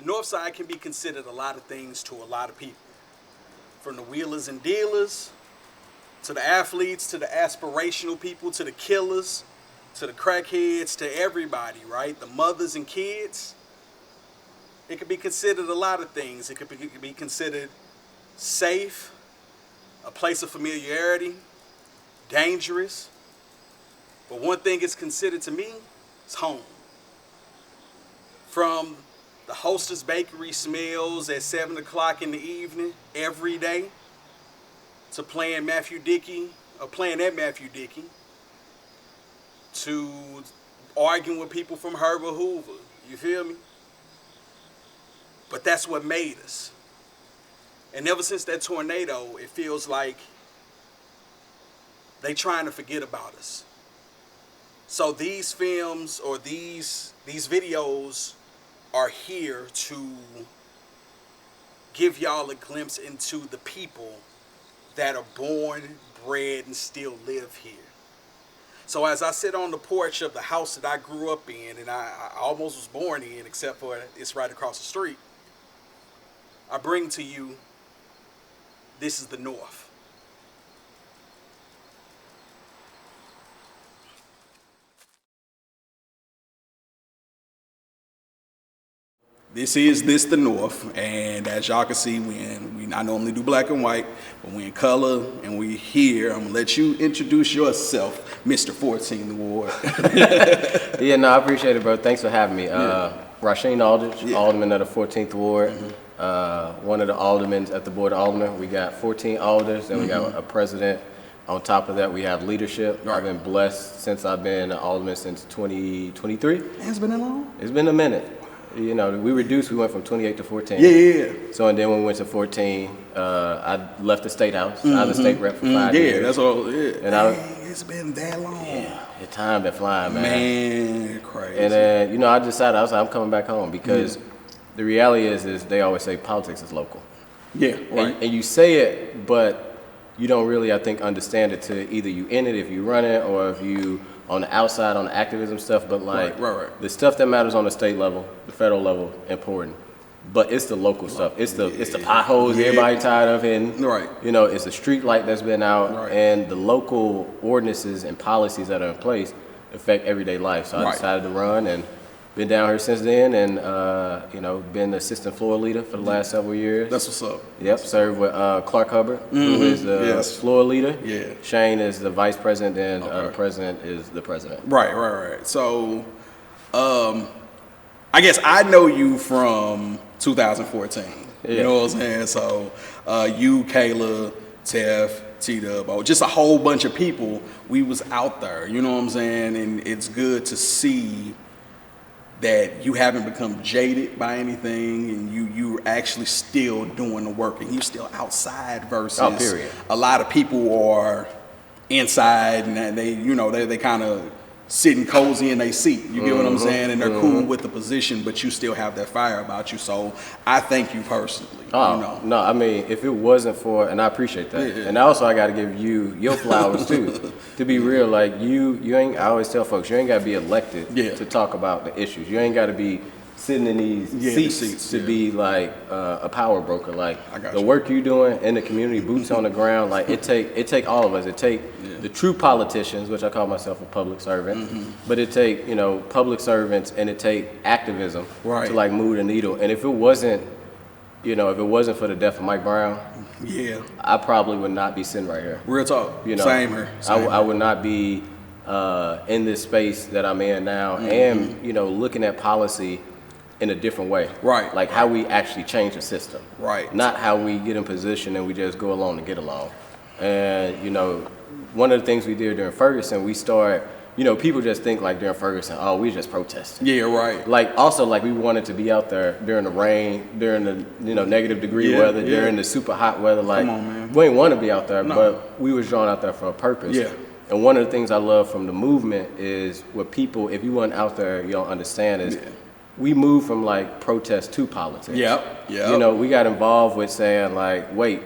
The north side can be considered a lot of things to a lot of people. From the wheelers and dealers, to the athletes, to the aspirational people, to the killers, to the crackheads, to everybody, right? The mothers and kids. It could be considered a lot of things. It could be considered safe, a place of familiarity, dangerous. But one thing it's considered to me is home. From the Hostess Bakery smells at 7 o'clock in the evening every day, to playing Matthew Dickey, or playing at Matthew Dickey, to arguing with people from Herbert Hoover. You feel me? But that's what made us. And ever since that tornado, it feels like they trying to forget about us. So these films or these videos are here to give y'all a glimpse into the people that are born, bred, and still live here. So as I sit on the porch of the house that I grew up in, and I almost was born in, except for it's right across the street, I bring to you, this is the North. This is the North, and as y'all can see, we not normally do black and white, but we in color, and we here. I'm gonna let you introduce yourself, Mr. 14th Ward. Yeah, no, I appreciate it, bro. Thanks for having me. Rasheen Aldridge, Alderman of the 14th Ward, one of the aldermen at the Board of Aldermen. We got 14 alders, and we got a president. On top of that, we have leadership. I've been blessed since I've been an alderman since 2023. It's been that long? It's been a minute. You know, we went from 28 to 14. Yeah. So, and then when we went to 14, I left the state house. I was a state rep for 5 years. Yeah, that's all. Yeah. And it's been that long. Yeah, the time been flying, man. Man, crazy. And then, you know, I decided, I was like, I'm coming back home because the reality is they always say politics is local. Yeah, right. And you say it, but you don't really, I think, understand it to either you in it, if you run it, or if you on the outside on the activism stuff, but like the stuff that matters on the state level, the federal level, important. But it's the local stuff. It's the potholes everybody tired of hitting. Right. You know, it's the street light that's been out, and the local ordinances and policies that are in place affect everyday life. So I decided to run and been down here since then, and you know, been assistant floor leader for the last several years. That's what's up. Yep, served with Clark Hubbard, who is the floor leader. Yeah. Shane is the vice president, and the president is the president. Right. So, I guess I know you from 2014. You know what I'm saying? So, you, Kayla, Tef, T-Dub, just a whole bunch of people, we was out there. You know what I'm saying? And it's good to see that you haven't become jaded by anything, and you're actually still doing the work, and you're still outside versus a lot of people are inside, and they kind of sitting cozy in their seat. You get what I'm saying? And they're cool with the position, but you still have that fire about you. So I thank you personally. No, I mean, if it wasn't for, and I appreciate that. And also I got to give you your flowers too. To be real, like you ain't, I always tell folks, you ain't got to be elected to talk about the issues. You ain't got to be sitting in these seats to be like a power broker. Like the work you doing in the community, boots on the ground, like it take all of us. It take the true politicians, which I call myself a public servant, but it take, you know, public servants, and it take activism to like move the needle. And if it wasn't, you know, if it wasn't for the death of Mike Brown, I probably would not be sitting right here. Real talk. You know, same here. I would not be in this space that I'm in now, and you know, looking at policy in a different way. Like how we actually change the system. Not how we get in position and we just go along to get along. And you know, one of the things we did during Ferguson, we started, you know, people just think like during Ferguson, oh, we just protesting. Like also like we wanted to be out there during the rain, during the, you know, negative degree weather, during the super hot weather. Like we didn't want to be out there, but we was drawn out there for a purpose. And one of the things I love from the movement is what people, if you weren't out there, you don't understand is we moved from like protest to politics. You know, we got involved with saying like, wait,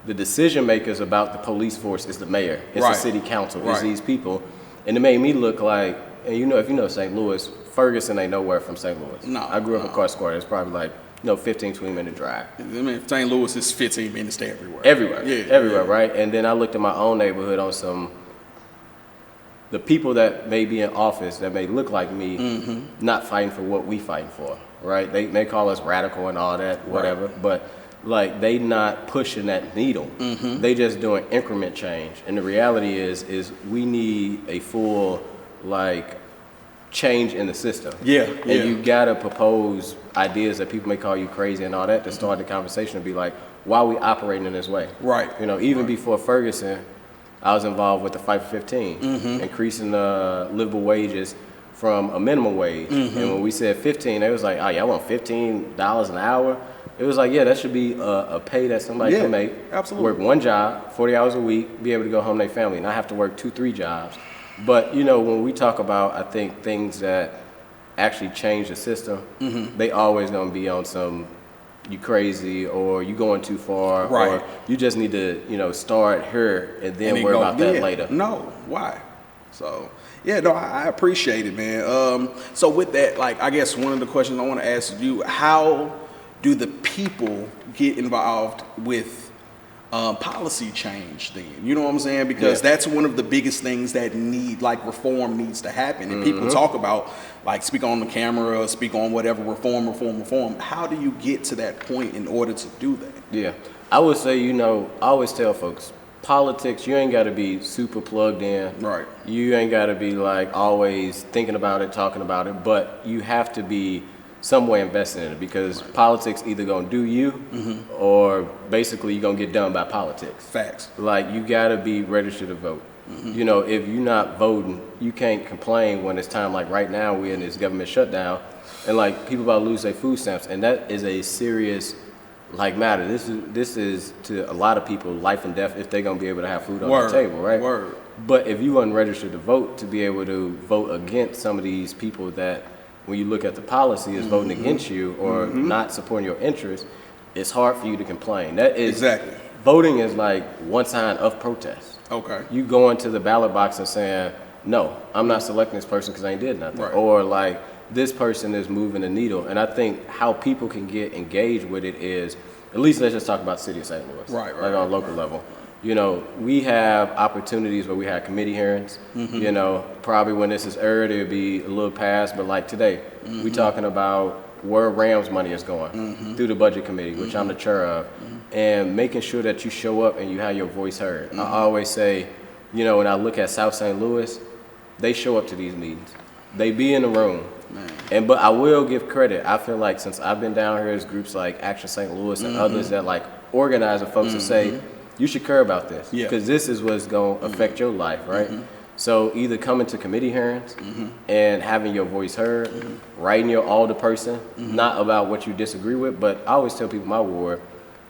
the decision makers about the police force is the mayor, it's the city council, it's these people. And it made me look like, and you know, if you know St. Louis, Ferguson ain't nowhere from St. Louis. I grew up in Car Square. It's probably like 15, 20-minute drive. I mean, St. Louis is 15 minutes to everywhere. Everywhere, right? And then I looked at my own neighborhood on the people that may be in office that may look like me, not fighting for what we fighting for, right? They may call us radical and all that, whatever, but like they not pushing that needle. They just doing increment change. And the reality is we need a full like change in the system. And you gotta propose ideas that people may call you crazy and all that to start the conversation and be like, why are we operating in this way? You know, even before Ferguson, I was involved with the Fight for 15, increasing the livable wages from a minimum wage. And when we said 15, they was like, oh, y'all want $15 an hour? It was like, yeah, that should be a pay that somebody can make. Work one job, 40 hours a week, be able to go home to their family, not have to work 2-3 jobs. But, you know, when we talk about, I think, things that actually change the system, they always going to be on some, you crazy, or you going too far, or you just need to, you know, start here and then worry about that later. No, why? So, yeah, no, I appreciate it, man. So with that, like, I guess one of the questions I want to ask you, how do the people get involved with policy change then? You know what I'm saying? Because that's one of the biggest things that reform needs to happen. And people talk about, like, speak on the camera, speak on whatever, reform. How do you get to that point in order to do that? Yeah, I would say, you know, I always tell folks, politics, you ain't got to be super plugged in. You ain't got to be, like, always thinking about it, talking about it, but you have to be some way invested in it, because politics either gonna do you or basically you're gonna get done by politics. Facts. Like, you gotta be registered to vote. You know, if you're not voting, you can't complain when it's time, like right now we're in this government shutdown and like people about to lose their food stamps, and that is a serious like matter. This is to a lot of people life and death if they're gonna be able to have food on their table, right? But if you unregistered to vote, to be able to vote against some of these people that, when you look at the policy, is voting against you or not supporting your interests, it's hard for you to complain. That is voting is like one sign of protest. You go into the ballot box and saying, no, I'm not selecting this person because I ain't did nothing. Or like, this person is moving the needle. And I think how people can get engaged with it is, at least let's just talk about the city of St. Louis, like on a local level. You know, we have opportunities where we have committee hearings. You know, probably when this is aired, it'll be a little past, but like today, we talking about where Rams money is going through the budget committee, which I'm the chair of, and making sure that you show up and you have your voice heard. I always say, you know, when I look at South St. Louis, they show up to these meetings. They be in the room. But I will give credit. I feel like since I've been down here, there's groups like Action St. Louis and others that like organize the folks to say, you should care about this, because this is what's going to affect your life, right? So either coming to committee hearings and having your voice heard, writing your alderperson, not about what you disagree with, but I always tell people in my ward,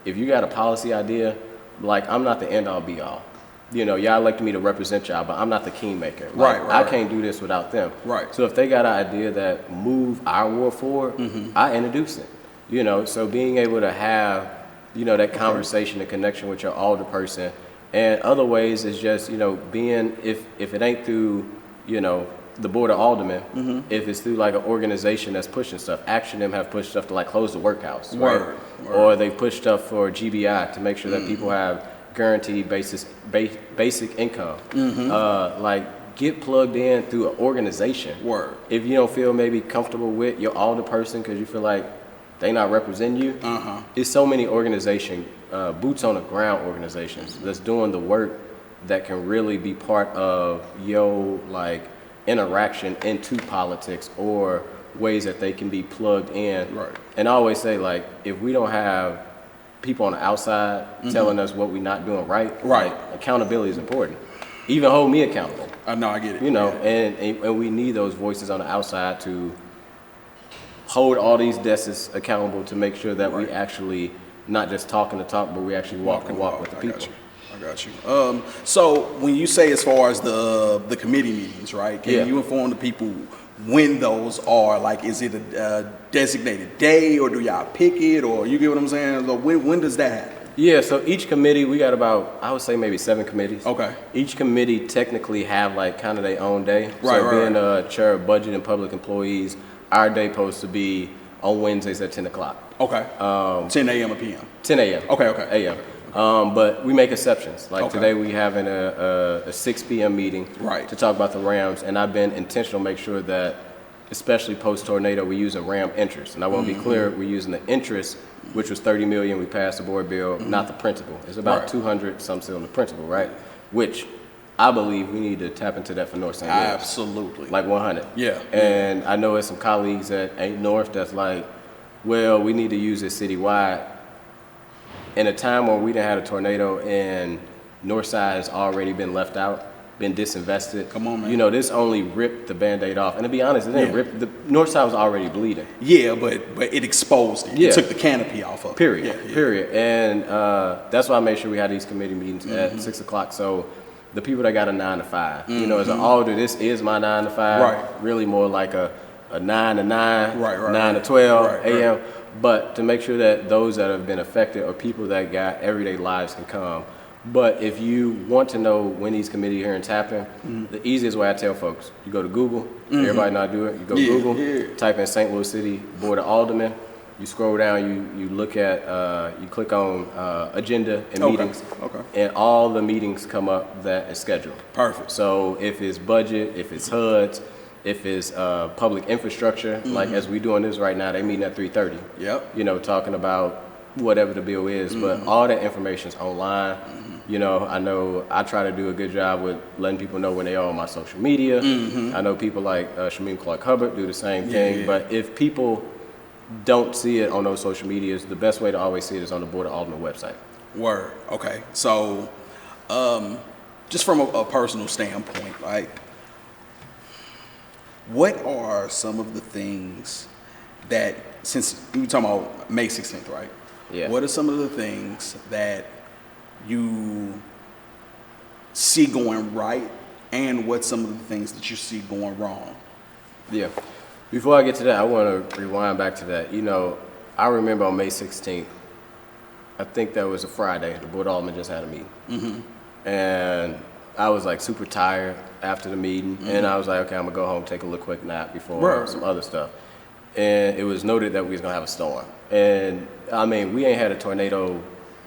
if you got a policy idea, like, I'm not the end-all be-all. You know, y'all elected me to represent y'all, but I'm not the kingmaker. Like, I can't do this without them. So if they got an idea that move our ward forward, I introduce it. You know, so being able to have, you know, that conversation and connection with your alderperson. And other ways is just, you know, being, if it ain't through, you know, the board of aldermen, if it's through like an organization that's pushing stuff. Action them have pushed stuff to like close the workhouse, or they push stuff for GBI to make sure that people have guaranteed basic income. Like, get plugged in through an organization. If you don't feel maybe comfortable with your alderperson because you feel like they not representing you, it's so many organizations, boots on the ground organizations that's doing the work that can really be part of your like interaction into politics or ways that they can be plugged in. And I always say, like, if we don't have people on the outside telling us what we're not doing like, accountability is important. Even hold me accountable. No, I get it. You know, and we need those voices on the outside to hold all these desks accountable to make sure that we actually not just talking the talk, but we actually walk with the people. I got you. So when you say as far as the committee meetings, right? Can you inform the people when those are? Like, is it a designated day, or do y'all pick it, or you get what I'm saying? So when does that happen? Yeah, so each committee, we got about, I would say maybe 7 committees. Each committee technically have like kind of their own day. Being a chair of budget and public employees, our day supposed to be on Wednesdays at 10 o'clock. Okay. 10 a.m. or p.m. 10 a.m. Okay. a.m. But we make exceptions. Like today we having a 6 p.m. meeting to talk about the Rams, and I've been intentional to make sure that, especially post-tornado, we're using Ram interest. And I want to be clear, we're using the interest, which was $30 million. We passed the board bill, not the principal. It's about 200 some still in the principal, right? Which I believe we need to tap into that for North St. Louis. Absolutely. Like 100. Yeah. And I know there's some colleagues that ain't North that's like, well, we need to use it citywide. In a time where we done had a tornado and Northside has already been left out, been disinvested. Come on, man. You know, this only ripped the Band-Aid off. And to be honest, it didn't rip. The Northside was already bleeding. Yeah, but it exposed it. Yeah. It took the canopy off of it. Period. And that's why I made sure we had these committee meetings at 6 o'clock. So the people that got a 9 to 5, you know, as an alder, this is my 9 to 5. Right. Really more like a 9 to 9, 9 to 12 a.m. But to make sure that those that have been affected or people that got everyday lives can come. But if you want to know when these committee hearings happen, the easiest way I tell folks, you go to Google. Everybody know how to do it. You go to Google, type in St. Louis City Board of Aldermen. You scroll down, you look at, you click on agenda and meetings. And all the meetings come up that is scheduled. Perfect. So if it's budget, if it's HUDs, if it's public infrastructure, like as we doing this right now, they meeting at 3:30. Yep. You know, talking about whatever the bill is, but all that information's online. You know I try to do a good job with letting people know when they are on my social media. I know people like Shamim Clark-Hubbard do the same thing, but if people don't see it on those social medias, the best way to always see it is on the Board of Alderman website. Word. Okay. So, just from a personal standpoint, like, what are some of the things that, since we're talking about May 16th, right? Yeah. What are some of the things that you see going right, and what's some of the things that you see going wrong? Yeah. Before I get to that, I want to rewind back to that. You know, I remember on May 16th, I think that was a Friday, the Board of Aldermen just had a meeting. And I was like super tired after the meeting, and I was like, okay, I'm gonna go home, take a little quick nap before some other stuff. And it was noted that we was gonna have a storm. And I mean, we ain't had a tornado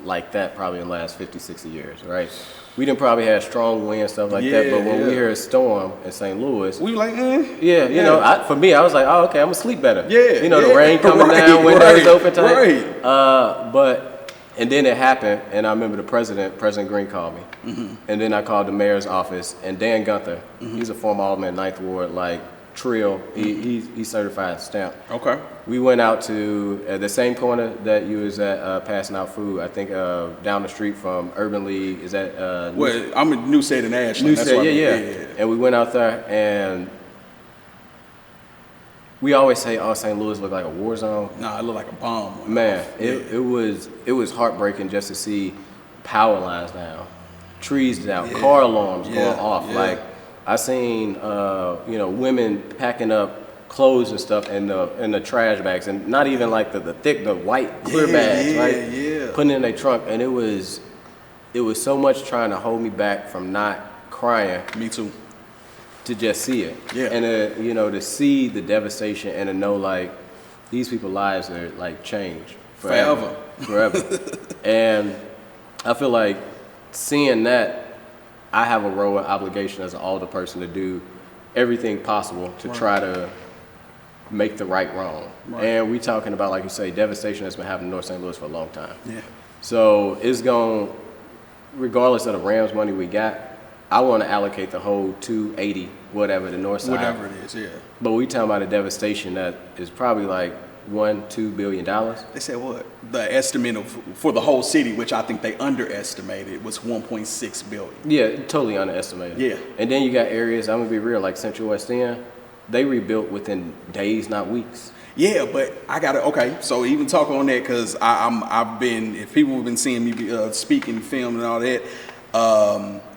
like that probably in the last 50, 60 years, right? We didn't probably have strong wind, stuff like that, but when we hear a storm in St. Louis, we like, you know, for me, I was like, oh, okay, I'm gonna sleep better. You know, the rain coming down, windows open tight. And then it happened, and I remember President Green called me. And then I called the mayor's office, and Dan Gunther, he's a former alderman in 9th Ward, like Trill, he's certified stamp. Okay. We went out to the same corner that you was at passing out food, I think down the street from Urban League, is that? I'm in New State and Ashland. And we went out there, and we always say, oh, St. Louis looked like a war zone. Nah, it looked like a bomb. Man, it was heartbreaking just to see power lines down, trees down, car alarms going off. Like, I seen, you know, women packing up clothes and stuff in the trash bags, and not even like the white clear bags, right? Putting it in their trunk, and it was so much trying to hold me back from not crying. Me too. To just see it, and you know, to see the devastation and to know like these people's lives are like changed forever. And I feel like seeing that, I have a role and obligation as an alder person to do everything possible to try to make the right wrong. And we talking about, like you say, devastation that's been happening in North St. Louis for a long time. So it's going, regardless of the Rams money we got, I want to allocate the whole 280, whatever, the north side. Whatever it is, But we talking about a devastation that is probably like $1-2 billion. They said what? The estimate for the whole city, which I think they underestimated, was 1.6 billion. Yeah, totally underestimated. And then you got areas, I'm gonna be real, like Central West End, they rebuilt within days, not weeks. Yeah, but I gotta, okay, so even talk on that, because I've been, if people have been seeing me speaking, film and all that,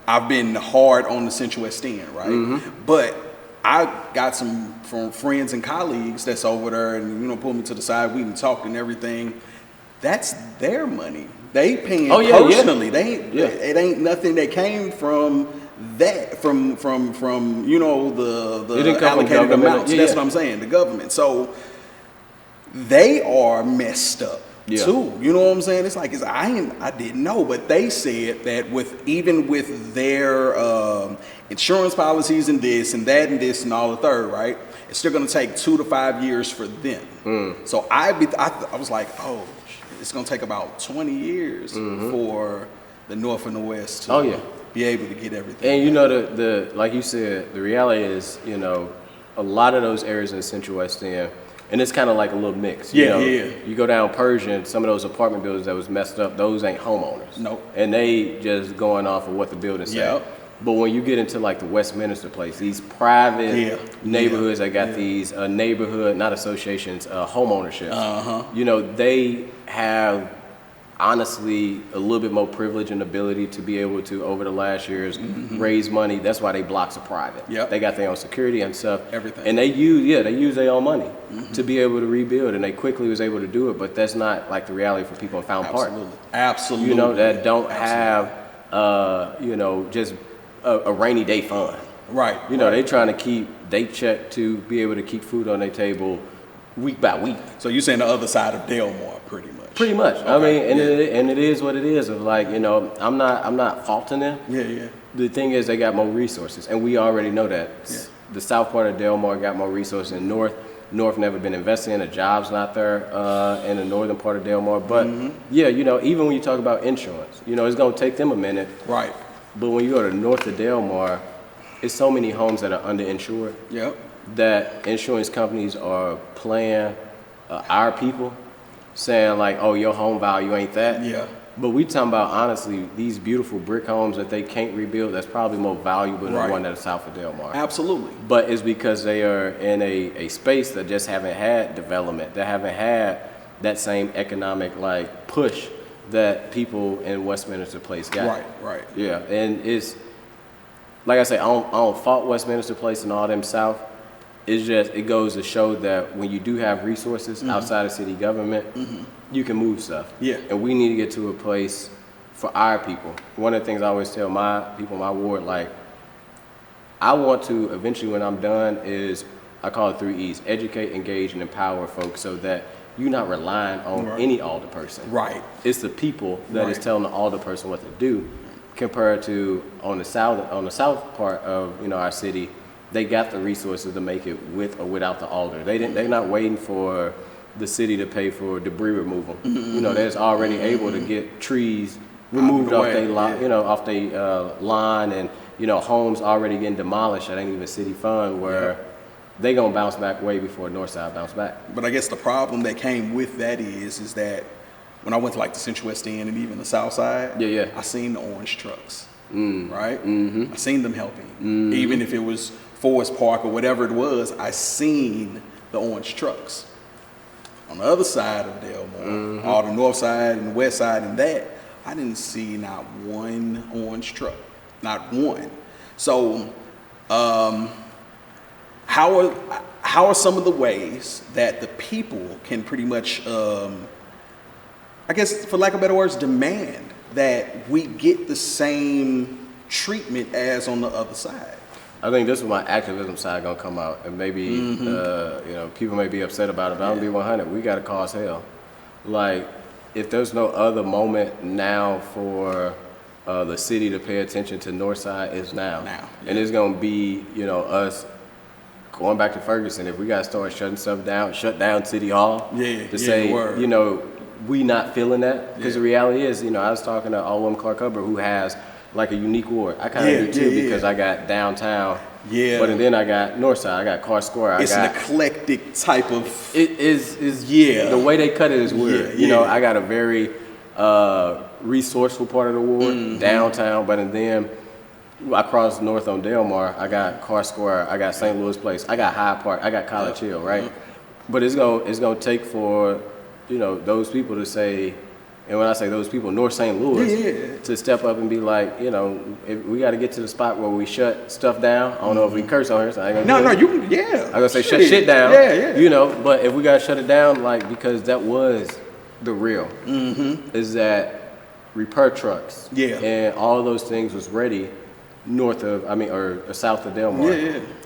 I've been hard on the Central West End, right? But I got some from friends and colleagues that's over there, and you know, pulled me to the side. We talked and everything. That's their money. They paying personally. They ain't. It ain't nothing that came from that from you know the allocated amounts. That's what I'm saying. The government. So they are messed up too. You know what I'm saying? It's like I didn't know, but they said that even with their insurance policies and this and that and this and all the third, right? It's still going to take 2 to 5 years for them. So I was like, oh, it's going to take about 20 years for the North and the West to be able to get everything. And you know, the like you said, the reality is, you know, a lot of those areas in the Central West End, and it's kind of like a little mix. You know, you go down Persian, some of those apartment buildings that was messed up, those ain't homeowners. Nope. And they just going off of what the building said. But when you get into like the Westminster place, these private neighborhoods that got these neighborhood, not associations, home ownership, you know, they have honestly a little bit more privilege and ability to be able to, over the last years, raise money. That's why they blocks are private. They got their own security and stuff. Everything. And they use their own money to be able to rebuild, and they quickly was able to do it. But that's not like the reality for people in Fountain Park. Absolutely. You know, that don't have, you know, just a rainy day fund. Right. You know, they trying to keep they check to be able to keep food on their table week by week. So you're saying the other side of Delmar, pretty much. Pretty much. Okay. I mean, and it is what it is. Of like, you know, I'm not faulting them. The thing is, they got more resources, and we already know that. The south part of Delmar got more resources than North. North never been invested in. The jobs not there in the northern part of Delmar. But yeah, you know, even when you talk about insurance, you know, it's gonna take them a minute. Right. But when you go to north of Delmar, it's so many homes that are underinsured. That insurance companies are playing our people, saying like, oh, your home value ain't that. But we talking about, honestly, these beautiful brick homes that they can't rebuild, that's probably more valuable than the one that is south of Delmar. Absolutely. But it's because they are in a space that just haven't had development, that haven't had that same economic like push that people in Westminster Place got. Right. Yeah, and it's, like I say, I don't fault Westminster Place and all them south. It's just, it goes to show that when you do have resources outside of city government, you can move stuff. And we need to get to a place for our people. One of the things I always tell my people in my ward, like, I want to eventually, when I'm done, is, I call it 3 E's: educate, engage, and empower folks, so that you're not relying on any alderperson. It's the people that is telling the alderperson what to do, compared to on the south part of, you know, our city. They got the resources to make it with or without the alder. They're not waiting for the city to pay for debris removal. You know, they're already able to get trees removed off their line, and, you know, homes already getting demolished that ain't even city fund, where they gonna bounce back way before Northside bounce back. But I guess the problem that came with that is that when I went to like the Central West End and even the South Side, I seen the orange trucks, right? I seen them helping, even if it was Forest Park or whatever it was. I seen the orange trucks. On the other side of Delmar, all the north side and the west side and that, I didn't see not one orange truck, not one. So, how are some of the ways that the people can pretty much, I guess, for lack of better words, demand that we get the same treatment as on the other side? I think this is my activism side gonna come out, and maybe you know, people may be upset about it, but I'm gonna be 100. We gotta cause hell. Like, if there's no other moment now for the city to pay attention to Northside, is now. And it's gonna be, you know, us going back to Ferguson. If we gotta start shutting stuff down, shut down City Hall, to say, you know, we not feeling that, because the reality is, you know, I was talking to Alderman Clark Hubbard, who has like a unique ward. I kind of do too, because I got downtown, but then I got Northside, I got Car Square. It's an eclectic type of. It is the way they cut it is weird. You know, I got a very resourceful part of the ward, downtown, but then I crossed north on Delmar, I got Car Square, I got St. Louis Place, I got Hyde Park, I got College Hill, right? But it's gonna take for, you know, those people to say, and when I say those people, North St. Louis, to step up and be like, you know, if we got to get to the spot where we shut stuff down. I don't know if we curse on here, so I ain't gonna I'm gonna say shut shit down. You know, but if we got to shut it down, like, because that was the real, is that repair trucks, and all of those things was ready north of, or south of Delmar.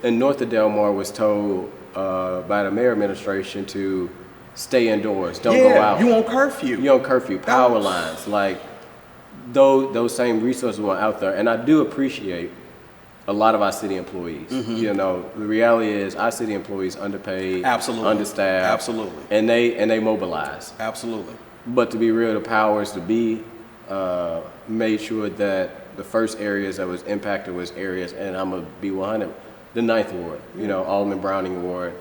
And north of Delmar was told by the mayor administration to stay indoors, don't go out. You on curfew. You on curfew, power lines, like those same resources were out there. And I do appreciate a lot of our city employees. You know, the reality is our city employees underpaid, understaffed, and they mobilize. Absolutely. But to be real, the powers to be made sure that the first areas that was impacted was areas, and I'm gonna be 100, the 9th Ward, you know, Alderman Browning Ward,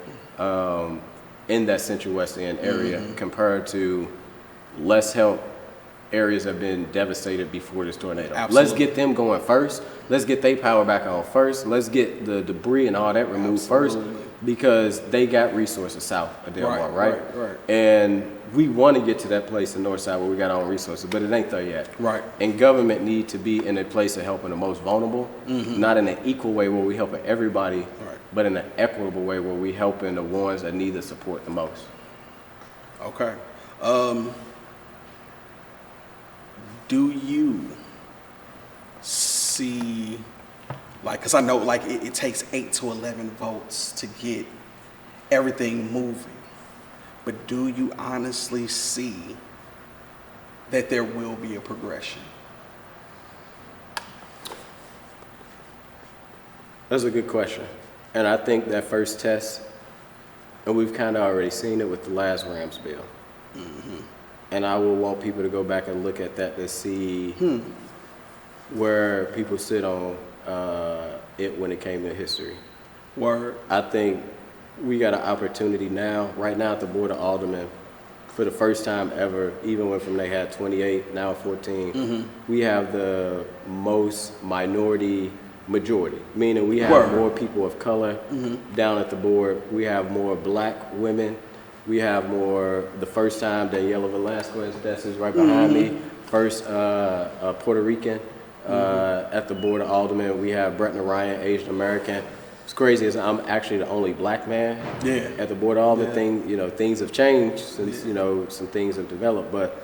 in that Central West End area, compared to less help areas have been devastated before this tornado. Let's get them going first. Let's get their power back on first. Let's get the debris and all that removed first, because they got resources south of Delmar, right? And we want to get to that place in Northside where we got our own resources, but it ain't there yet. And government need to be in a place of helping the most vulnerable, not in an equal way where we helping everybody, but in an equitable way where we helping the ones that need the support the most. Okay. Do you see, like, because I know, like, it takes 8 to 11 votes to get everything moving, but do you honestly see that there will be a progression? That's a good question. And I think that first test, and we've kind of already seen it with the last Rams bill. And I will want people to go back and look at that to see where people sit on it when it came to history. Word. I think we got an opportunity now, right now at the Board of Aldermen, for the first time ever, even when they had 28, now 14, we have the most minority majority, meaning we have more people of color down at the board. We have more black women. We have more, the first time, Daniela Velasquez, that's right behind me, first Puerto Rican at the Board of Aldermen. We have Brett Ryan, Asian American. It's crazy is I'm actually the only black man at the Board of Aldermen. Things have changed since, some things have developed, but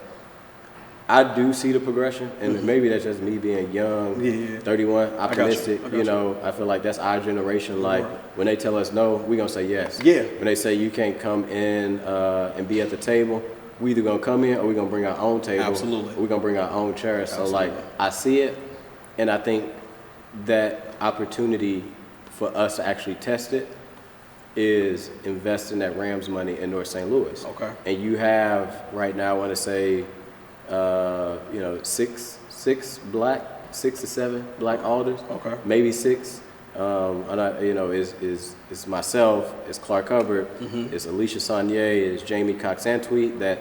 I do see the progression, and maybe that's just me being young, 31, optimistic. I feel like that's our generation. Like, when they tell us no, we're going to say yes. When they say you can't come in and be at the table, we either going to come in or we're going to bring our own table. Or we're going to bring our own chairs. So, like, I see it, and I think that opportunity for us to actually test it is investing that Rams money in North St. Louis. And you have, right now, I want to say, 6 to 7 black alders, maybe 6. It's myself, it's Clark Hubbard, it's Alicia Saunier, it's Jamie Cox-Antweet that,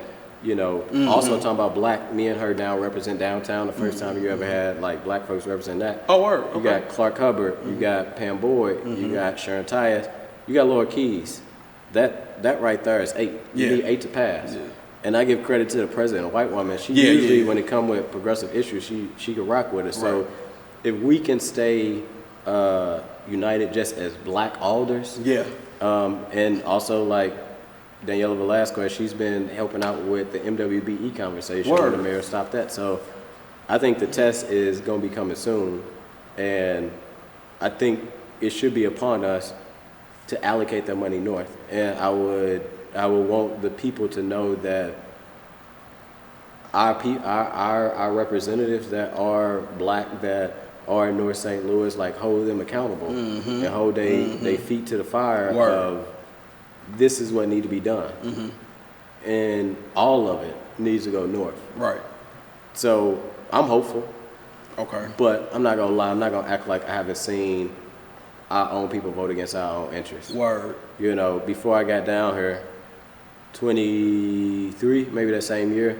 also talking about black, me and her now represent downtown, the first time you ever had like black folks represent that. You got Clark Hubbard, you got Pam Boyd, you got Sharon Tyus, you got Laura Keys. That right there is 8. You need 8 to pass. And I give credit to the president, a white woman. She usually, when it comes with progressive issues, she can rock with it. So if we can stay united just as black alders, and also like Daniela Velasquez, she's been helping out with the MWBE conversation, and the mayor stopped that. So I think the test is going to be coming soon, and I think it should be upon us to allocate that money north. And I would want the people to know that our representatives that are black, that are in North St. Louis, like, hold them accountable and hold they feet to the fire of this is what need to be done. And all of it needs to go north. So I'm hopeful. But I'm not gonna lie, I'm not gonna act like I haven't seen our own people vote against our own interests. Before I got down here, 23, maybe that same year,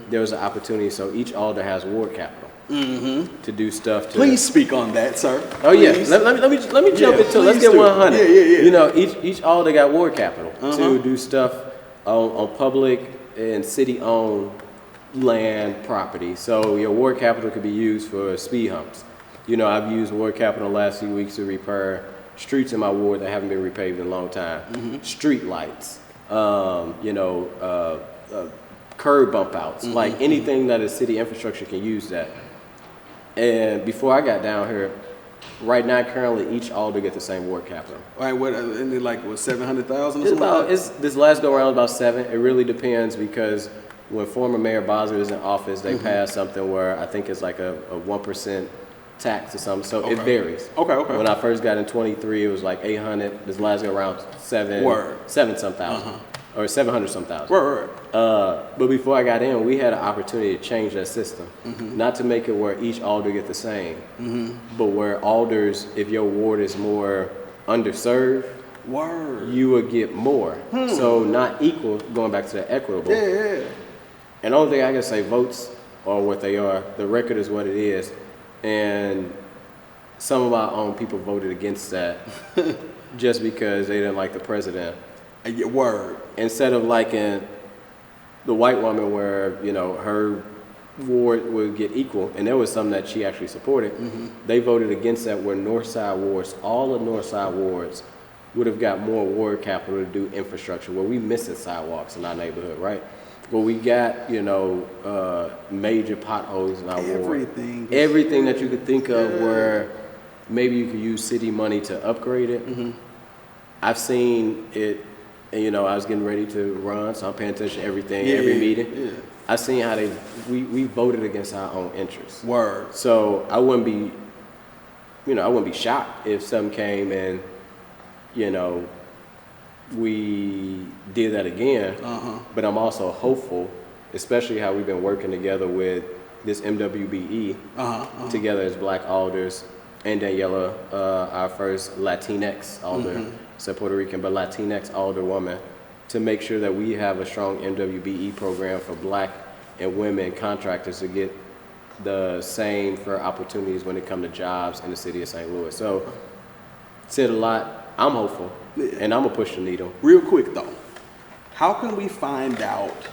there was an opportunity. So each alder has ward capital to do stuff. Please speak on that, sir. Oh yeah, let me jump into it. Let's get 100. Each alder got ward capital to do stuff on public and city-owned land property. So your ward capital could be used for speed humps. I've used ward capital the last few weeks to repair streets in my ward that haven't been repaved in a long time. Street lights. Curb bump outs, like anything that is city infrastructure can use that. And before I got down here, Right now, currently, each alder get the same ward capital. All right, what, isn't it like, what, 700,000 or It's something about, like that? this last go around is about 7. It really depends because when former Mayor Bosser was in office, they passed something where I think it's like a 1% tax or something. So it varies. Okay. When I first got in 23, it was like 800. This last go around 7 some thousand. Or 700 some thousand. Word. But before I got in, we had an opportunity to change that system. Not to make it where each alder get the same, but where alders, if your ward is more underserved, you would get more. So not equal, going back to the equitable. Yeah. And the only thing I can say, votes are what they are. The record is what it is. And some of our own people voted against that just because they didn't like the president. Word. Instead of liking the white woman where, you know, her ward would get equal, and there was some that she actually supported, they voted against that where northside wards, all the northside wards would have got more ward capital to do infrastructure, where we missing sidewalks in our neighborhood, right? Where we got, you know, major potholes in our ward. Everything that you could think of where maybe you could use city money to upgrade it. I've seen it. And, you know, I was getting ready to run, so I'm paying attention to everything, every meeting. I've seen how we voted against our own interests. Word. So I wouldn't be, you know, I wouldn't be shocked if something came and, you know, we did that again. But I'm also hopeful, especially how we've been working together with this MWBE together as Black alders, and Daniela, our first Latinx alder. So Puerto Rican, but Latinx alderwoman, to make sure that we have a strong MWBE program for Black and women contractors to get the same for opportunities when it comes to jobs in the city of St. Louis. So, said a lot. I'm hopeful, and I'm gonna push the needle. Real quick though, how can we find out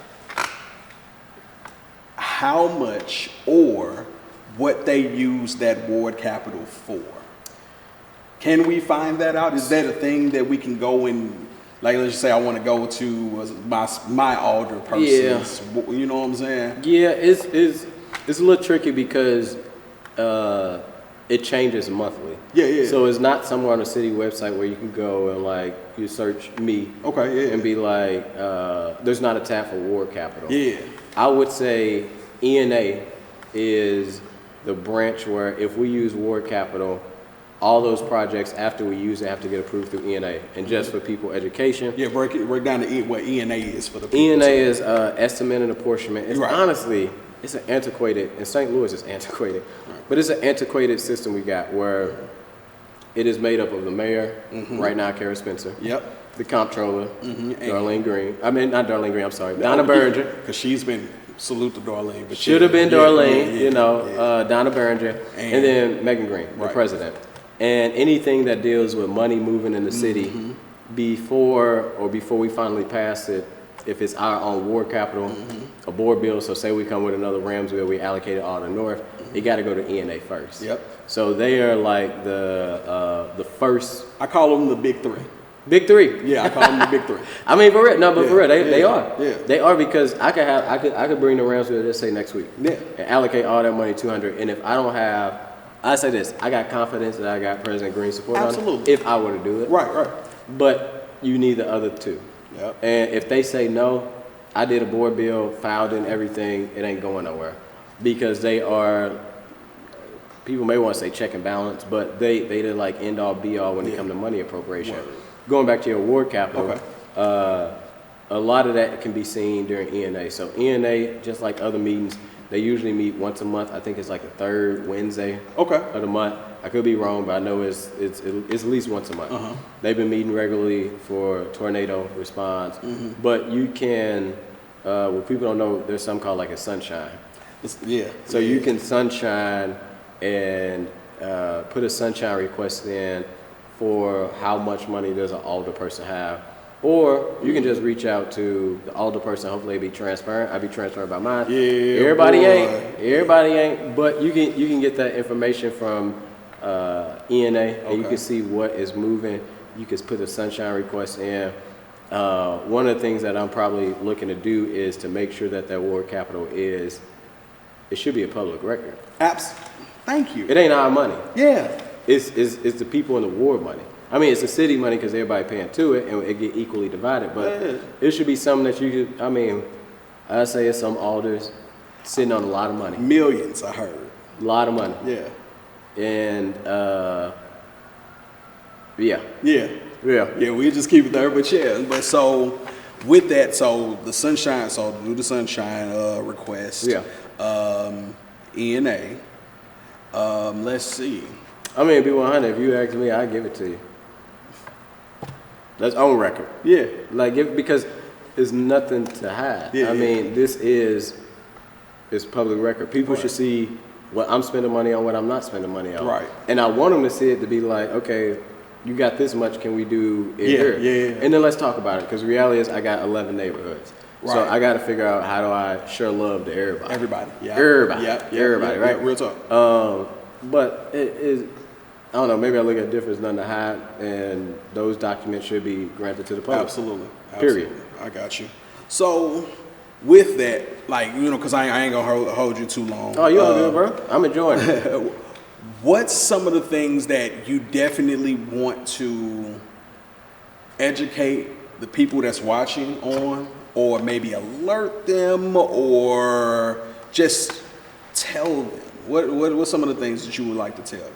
how much or what they use that ward capital for? Can we find that out? Is that a thing that we can go and, like, let's just say I want to go to my alder persons, you know what I'm saying? Yeah, it's a little tricky because it changes monthly. Yeah. So it's not somewhere on the city website where you can go and like you search me. And be like, there's not a tab for ward capital. I would say ENA is the branch where if we use ward capital, all those projects after we use it have to get approved through ENA. And just for people education. Break down to what ENA is for the people. ENA is estimate and apportionment. It's honestly, it's an antiquated, in St. Louis it's antiquated, but it's an antiquated system we got where it is made up of the mayor, right now Kara Spencer. The comptroller, Darlene Green. I mean, not Darlene Green, I'm sorry, Donna Berringer. Because she's been, salute to Darlene. But should have been Darlene, you know, Donna Berringer, and then Megan Green, the president. And anything that deals with money moving in the city before we finally pass it, if it's our own ward capital, a board bill, so say we come with another Rams bill, we allocate it all to North, it got to go to ENA first. So they are like the first. I call them the big three. Big three. Yeah, I call them the big three. I mean, for real. No, but for real, they are. They are, because I could bring the Rams bill, let's say next week, and allocate all that money, 200. And if I don't have, I say this, I got confidence that I got President Green's support on it, if I were to do it. Right. But you need the other two. And if they say no, I did a board bill, filed in everything, it ain't going nowhere. Because they are, people may want to say check and balance, but they're like end all be all when it comes to money appropriation. Going back to your ward capital, a lot of that can be seen during ENA. So ENA, just like other meetings, they usually meet once a month. I think it's like the third Wednesday of the month. I could be wrong, but I know it's at least once a month. They've been meeting regularly for tornado response. But you can, what people don't know, there's something called like a sunshine. So you can sunshine and put a sunshine request in for how much money does an alder person have. Or you can just reach out to the alder person. Hopefully be transparent. I'll be transparent about mine. Everybody ain't, but you can get that information from ENA, and you can see what is moving. You can put the sunshine request in. One of the things that I'm probably looking to do is to make sure that ward capital it should be a public record. Thank you. It ain't our money. it's the people in the ward money. I mean, it's the city money because everybody paying to it and it get equally divided. But it should be something that you could, I mean, I say it's some alders sitting on a lot of money. Millions, I heard. A lot of money. Yeah. And, Yeah, we just keep it there. But so with that, so the sunshine, so do the sunshine request. Yeah. ENA. Let's see. I mean, be 100. If you ask me, I give it to you. That's on record. Yeah. Like, because there's nothing to hide. Yeah, I mean, this is public record. People should see what I'm spending money on, what I'm not spending money on. Right. And I want them to see it to be like, okay, you got this much, can we do it here? Yeah. And then let's talk about it, because the reality is I got 11 neighborhoods. Right. So I got to figure out how do I share love to everybody. Everybody. Everybody, right? Real talk. But it is, I don't know, maybe I look at difference, nothing to hide, and those documents should be granted to the public. Absolutely. Period. I got you. So with that, like, you know, because I ain't going to hold you too long. Oh, you all good, bro? I'm enjoying it. What's some of the things that you definitely want to educate the people that's watching on, or maybe alert them, or just tell them? What's some of the things that you would like to tell them?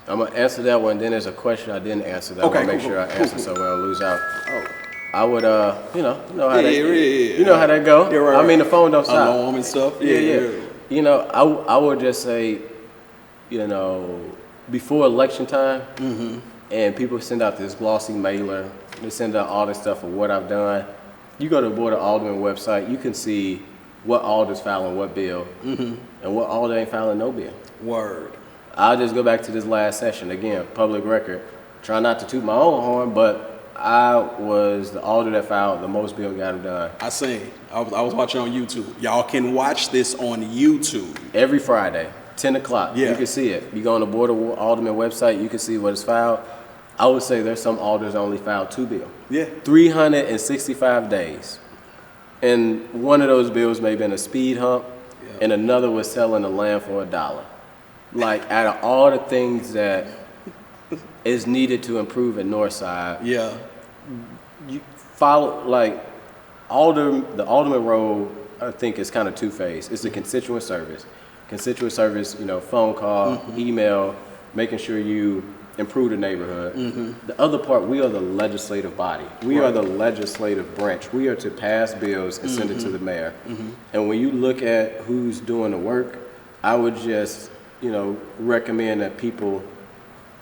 I'm going to answer that one. Then there's a question I didn't answer that I want to make sure I answer so we don't lose out. Oh. I would, you know how that, you know how that go. Yeah, right. I mean, the phone don't stop. Alarm and stuff. Yeah. You know, I would just say, you know, before election time, and people send out this glossy mailer, they send out all this stuff of what I've done. You go to the Board of Alderman website, you can see what alders filing what bill, and what alder ain't filing no bill. Word. I'll just go back to this last session again, public record. Try not to toot my own horn, but I was the alder that filed the most bill got done. I seen. I was watching on YouTube. Y'all can watch this on YouTube every Friday, 10 o'clock. Yeah. You can see it. You go on the Board of Alderman website, you can see what is filed. I would say there's some alders only filed 2 bills. Yeah. 365 days. And one of those bills may have been a speed hump, and another was selling the land for $1. Like, out of all the things that is needed to improve at Northside, you follow, like, the Alderman role, I think, is kind of two-phased. It's the constituent service. Constituent service, you know, phone call, email, making sure you improve the neighborhood. The other part, we are the legislative body. We are the legislative branch. We are to pass bills and send it to the mayor. And when you look at who's doing the work, I would just, you know, recommend that people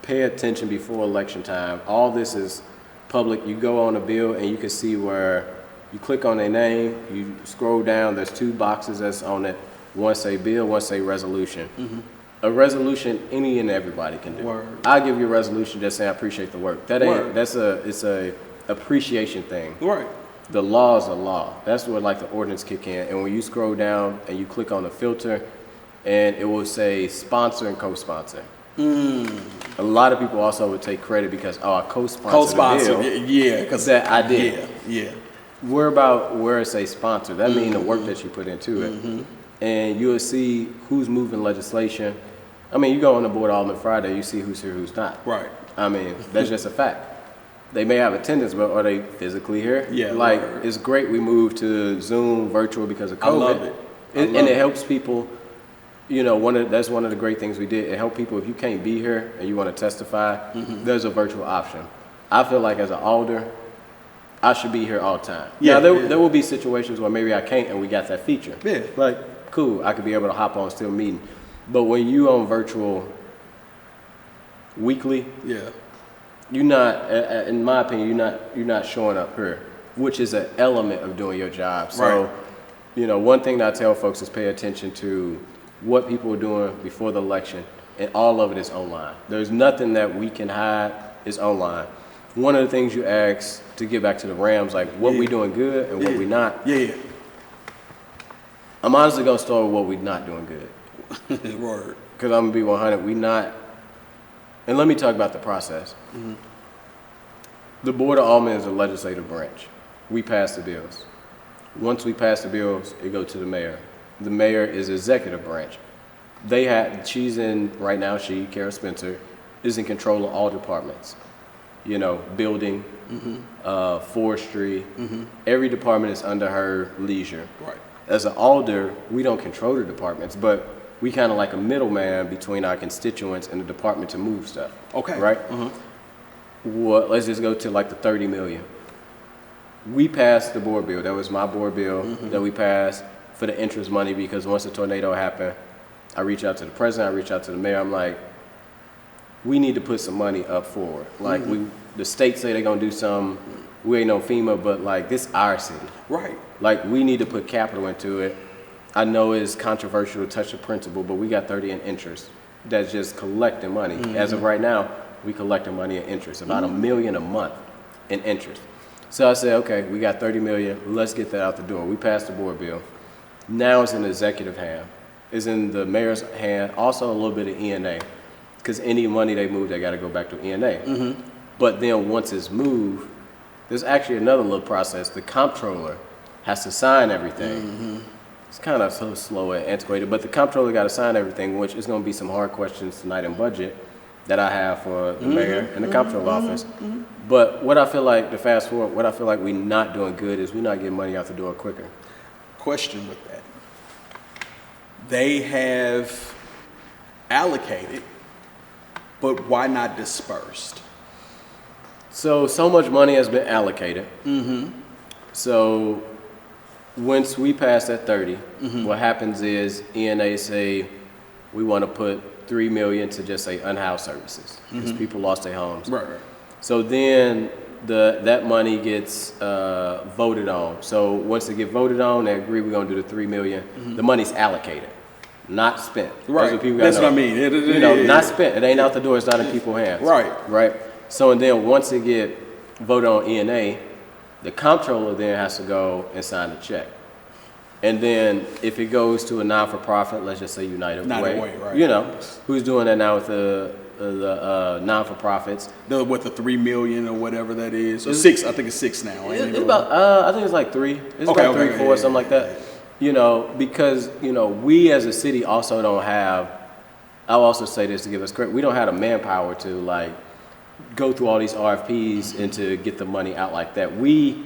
pay attention before election time. All this is public. You go on a bill and you can see where you click on their name, you scroll down, there's 2 boxes that's on it. One say bill, one say resolution. A resolution any and everybody can do. Word. I'll give you a resolution just saying I appreciate the work. That ain't, it's a appreciation thing. Right. The law is a law. That's where like the ordinance kick in. And when you scroll down and you click on the filter, and it will say sponsor and co-sponsor. A lot of people also would take credit because, I co-sponsored the bill. Yeah, because that I did. Yeah. Where it say sponsor, that means the work that you put into it. And you'll see who's moving legislation. I mean, you go on the Board of Alderman Friday, you see who's here, who's not. Right. I mean, that's just a fact. They may have attendance, but are they physically here? Yeah. Like, it's great we moved to Zoom virtual because of COVID. I love it. And it helps people. You know, that's one of the great things we did. It helped people, if you can't be here and you want to testify, there's a virtual option. I feel like as an alder, I should be here all the time. Yeah, now, there will be situations where maybe I can't and we got that feature. Yeah. Like, cool, I could be able to hop on still meeting. But when you on virtual weekly, you're not, in my opinion, you're not showing up here, which is an element of doing your job. So, you know, one thing that I tell folks is pay attention to what people are doing before the election, and all of it is online. There's nothing that we can hide, it's online. One of the things you asked, to get back to the Rams, like what we doing good and what we not. I'm honestly gonna start with what we not doing good. Word. Because I'm gonna be 100, we not, and let me talk about the process. The Board of Aldermen is a legislative branch. We pass the bills. Once we pass the bills, it goes to the mayor. The mayor is executive branch. She's in, right now, Kara Spencer, is in control of all departments. You know, building, forestry, every department is under her leisure. Right. As an alder, we don't control the departments, but we kind of like a middleman between our constituents and the department to move stuff. Okay. Right? Well, let's just go to like the 30 million. We passed the board bill. That was my board bill that we passed for the interest money, because once the tornado happened, I reached out to the president, I reached out to the mayor. I'm like, we need to put some money up forward. Like the state say they're gonna do some, we ain't no FEMA, but like this our city. Right. Like we need to put capital into it. I know it's controversial to touch the principal, but we got 30 in interest. That's just collecting money. As of right now, we collecting money in interest, about $1 million a month in interest. So I said, okay, we got 30 million, let's get that out the door. We passed the board bill. Now it's in the executive hand. It's in the mayor's hand, also a little bit of ENA, because any money they move, they got to go back to ENA. But then once it's moved, there's actually another little process. The comptroller has to sign everything. It's kind of so slow and antiquated, but the comptroller got to sign everything, which is going to be some hard questions tonight in budget that I have for the mayor and the comptroller office. But what I feel like, to fast forward, what I feel like we're not doing good is we're not getting money out the door quicker. Question with that. They have allocated, but why not dispersed? So much money has been allocated. So once we pass that 30, what happens is ENA say we want to put $3 million to just say unhoused services, because people lost their homes. Right. So then that money gets voted on. So once they get voted on, they agree we're gonna do the $3 million. The money's allocated, not spent. Right. That's what I mean. Not spent. It ain't out the door. It's not in people's hands. Right. Right. So and then once it get voted on ENA, the comptroller then has to go and sign the check. And then if it goes to a non-for-profit, let's just say United Way, right. You know, who's doing that now with the non-for-profits. With the 3 million or whatever that is, or 6, I think it's 6 now. It's about, I think it's like 3. It's about 3, 4, something like that. You know, because, you know, we as a city also don't have, I'll also say this to give us credit, we don't have the manpower to like go through all these RFPs and to get the money out like that. We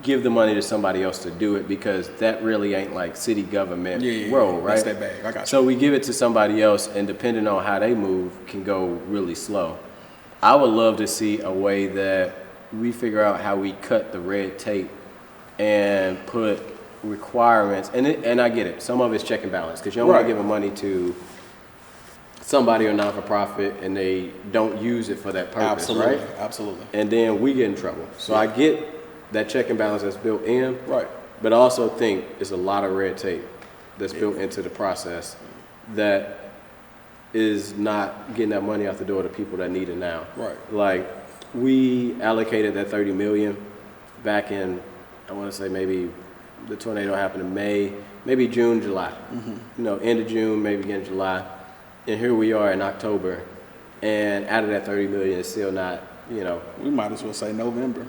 give the money to somebody else to do it, because that really ain't like city government role, right? That's that bag. I got you. So we give it to somebody else, and depending on how they move, can go really slow. I would love to see a way that we figure out how we cut the red tape and put requirements, and I get it. Some of it's check and balance, because you don't want to give money to somebody or non-for-profit and they don't use it for that purpose, right? Absolutely. And then we get in trouble. So I get that check and balance that's built in, but I also think it's a lot of red tape that's built into the process that is not getting that money out the door to people that need it now. Right. Like, we allocated that 30 million back in, I want to say maybe the tornado happened in May, maybe June, July. You know, end of June, maybe beginning of July. And here we are in October, and out of that 30 million, it's still not, you know. We might as well say November.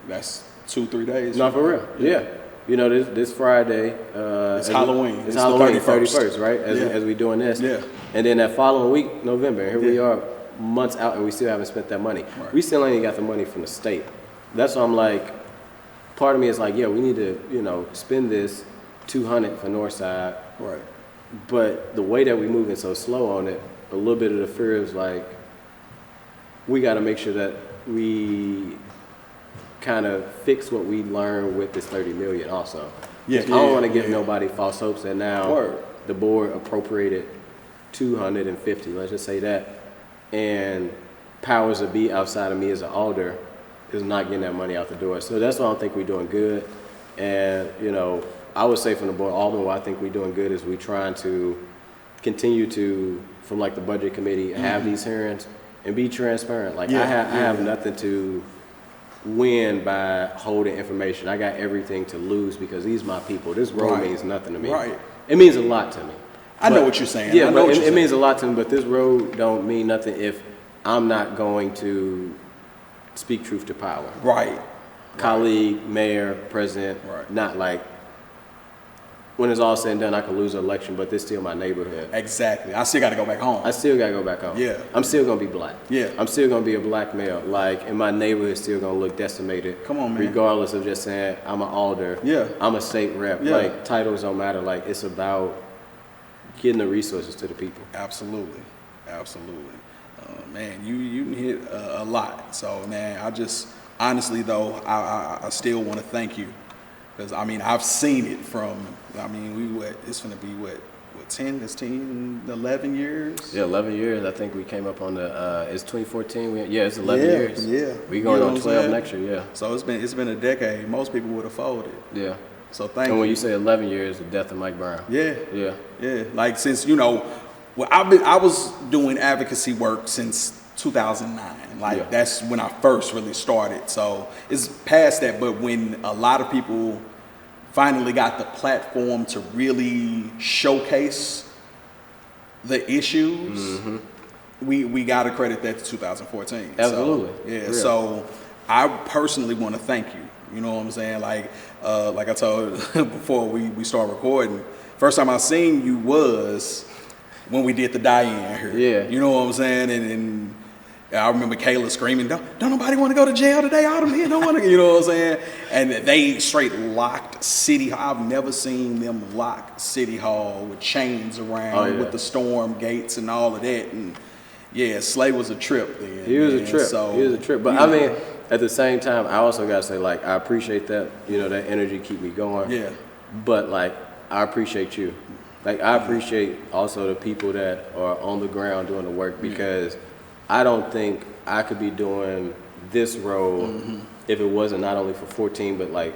That's 2-3 days. Not for real. Yeah. You know, this Friday. It's Halloween. It's Halloween, the 31st, right? As we doing this. Yeah. And then that following week, November, here we are months out, and we still haven't spent that money. Right. We still ain't got the money from the state. That's why I'm like, part of me is like, yeah, we need to, you know, spend this 200 for Northside. Right. But the way that we moving so slow on it, a little bit of the fear is like, we got to make sure that we kind of fix what we learned with this 30 million also. I don't want to give nobody false hopes that now the board appropriated 250, let's just say that, and powers that be outside of me as an alder is not getting that money out the door. So that's why I don't think we're doing good. And, you know, I would say from the board, Alderman, what I think we're doing good is we're trying to continue to, from like the budget committee, have these hearings and be transparent. Like I have nothing to win by holding information. I got everything to lose, because these my people. This road means nothing to me. Right. It means a lot to me. I know what you're saying. Yeah, but it means a lot to me, but this road don't mean nothing if I'm not going to speak truth to power. Right. Colleague, mayor, president, not like when it's all said and done, I could lose an election, but this still my neighborhood. Exactly. I still got to go back home. I still got to go back home. Yeah. I'm still going to be black. Yeah. I'm still going to be a black male. Like, and my neighborhood is still going to look decimated. Come on, man. Regardless of just saying, I'm an alder. Yeah. I'm a state rep. Yeah. Like, titles don't matter. Like, it's about getting the resources to the people. Absolutely. Absolutely. Man, you hit a lot. So, man, I just, honestly, though, I still want to thank you. Because, I mean, I've seen it from, I mean, it's going to be, what, 10, it's 10, 11 years? Yeah, 11 years. I think we came up on it's 2014. It's 11 years. Yeah. We going on 12 next year, yeah. So it's been a decade. Most people would have folded. Yeah. So thank you. And when you say 11 years, the death of Mike Brown. Yeah. Yeah. Yeah. Like, since, well, I was doing advocacy work since 2009. Like, that's when I first really started. So it's past that, but when a lot of people finally got the platform to really showcase the issues, we got to credit that to 2014. Absolutely. So, yeah. So I personally want to thank you. You know what I'm saying? Like I told before we start recording, first time I seen you was when we did the die-in here. Yeah. You know what I'm saying? And I remember Kayla screaming, don't nobody want to go to jail today? All them here don't want to, you know what I'm saying? And they straight locked City Hall. I've never seen them lock City Hall with chains around, with the storm gates and all of that. And yeah, Slay was a trip then. He was a trip. So, he was a trip. But I mean, at the same time, I also got to say, like, I appreciate that, that energy keep me going. Yeah. But, like, I appreciate you. Like, I appreciate also the people that are on the ground doing the work, because I don't think I could be doing this role if it wasn't not only for 14, but like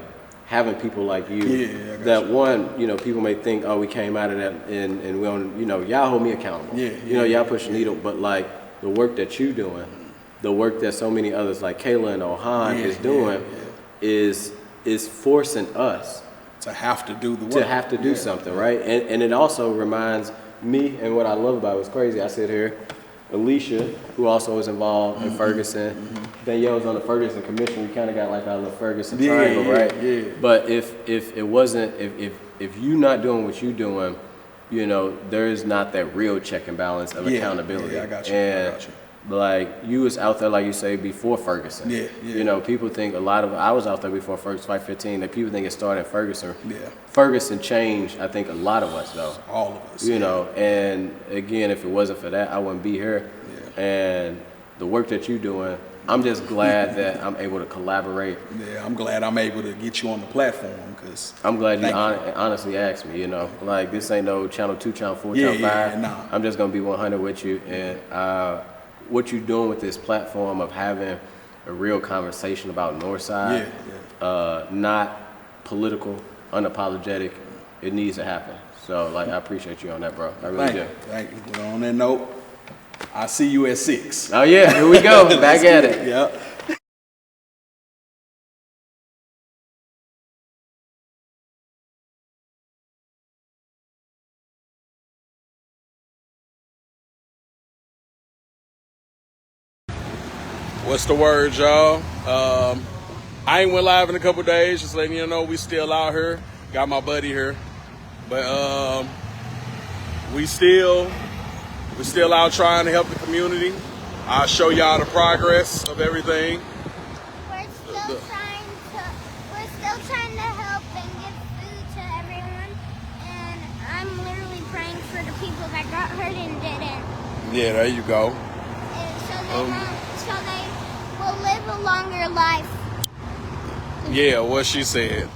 having people like you. That one, people may think, oh, we came out of that and we don't, y'all hold me accountable. Y'all push the needle, but like the work that you doing, the work that so many others like Kayla and Ohan is doing is forcing us to have to do the work. To have to do something, right? And it also reminds me, and what I love about it was crazy. I sit here, Alicia, who also was involved in Ferguson. Danielle's on the Ferguson commission. We kind of got like our little Ferguson triangle, right? Yeah. But if it wasn't, if you not doing what you doing, there is not that real check and balance of accountability. Yeah, I got you. And like you was out there, like you say, before Ferguson. People think I was out there before Ferguson, 515. That people think it started in Ferguson. Ferguson changed, I think, a lot of us though. All of us. And again, if it wasn't for that, I wouldn't be here. And the work that you're doing, I'm just glad that I'm able to collaborate. Yeah, I'm glad I'm able to get you on the platform, because I'm glad you honestly asked me. Like this ain't no channel 2, channel 4, channel 5. Nah. I'm just gonna be 100 with you, and what you're doing with this platform of having a real conversation about Northside, not political, unapologetic, it needs to happen. So, like, I appreciate you on that, bro. I really do. Thank you. Well, on that note, I'll see you at 6. Oh, yeah. Here we go. Back at it. Yep. What's the word, y'all? I ain't went live in a couple days, just letting you know we still out here. Got my buddy here, but we still out trying to help the community. I'll show y'all the progress of everything. We're still trying to help and give food to everyone, and I'm literally praying for the people that got hurt and didn't. Yeah, there you go. And so they will live a longer life. Yeah, what she said.